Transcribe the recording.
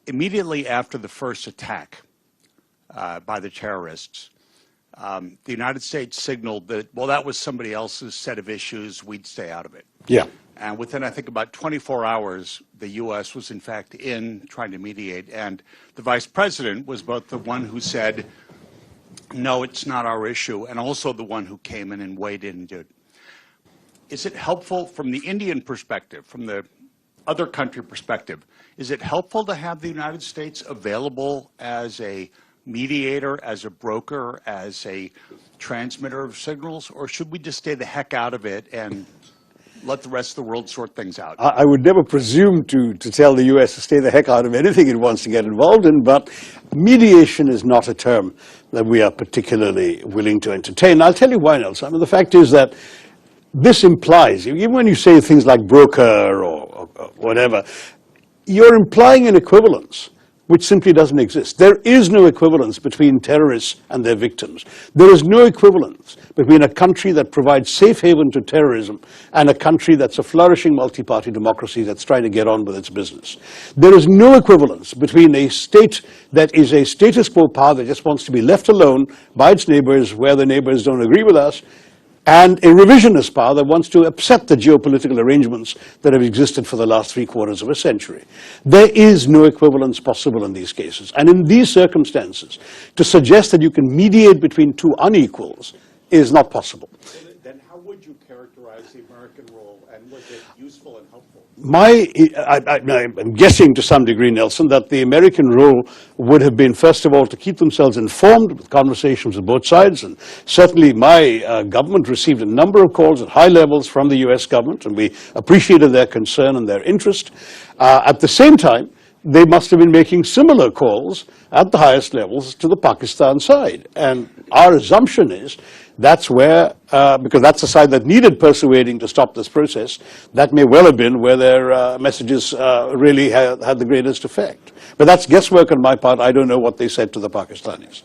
immediately after the first attack by the terrorists, the United States signaled that, well, that was somebody else's set of issues, we'd stay out of it. Yeah. And within, I think, about 24 hours, the U.S. was, in fact, in trying to mediate. And the vice president was both the one who said, no, it's not our issue, and also the one who came in and weighed in and did. Is it helpful from the Indian perspective, from the other country perspective, is it helpful to have the United States available as a mediator, as a broker, as a transmitter of signals, or should we just stay the heck out of it and let the rest of the world sort things out? I would never presume to tell the U.S. to stay the heck out of anything it wants to get involved in, but mediation is not a term that we are particularly willing to entertain. I'll tell you why, Nelson. I mean, the fact is that this implies, even when you say things like broker or whatever, you're implying an equivalence which simply doesn't exist. There is no equivalence between terrorists and their victims. There is no equivalence between a country that provides safe haven to terrorism and a country that's a flourishing multi-party democracy that's trying to get on with its business. There is no equivalence between a state that is a status quo power that just wants to be left alone by its neighbors where the neighbors don't agree with us, and a revisionist power that wants to upset the geopolitical arrangements that have existed for the last 3/4 of a century. There is no equivalence possible in these cases. And in these circumstances, to suggest that you can mediate between two unequals is not possible. Then how would you characterize the American role, and was it useful and helpful? I'm guessing to some degree, Nelson, that the American role would have been, first of all, to keep themselves informed with conversations with both sides. And certainly my government received a number of calls at high levels from the U.S. government, and we appreciated their concern and their interest. At the same time, they must have been making similar calls at the highest levels to the Pakistan side. And our assumption is that's where, because that's the side that needed persuading to stop this process, that may well have been where their messages really had the greatest effect. But that's guesswork on my part. I don't know what they said to the Pakistanis.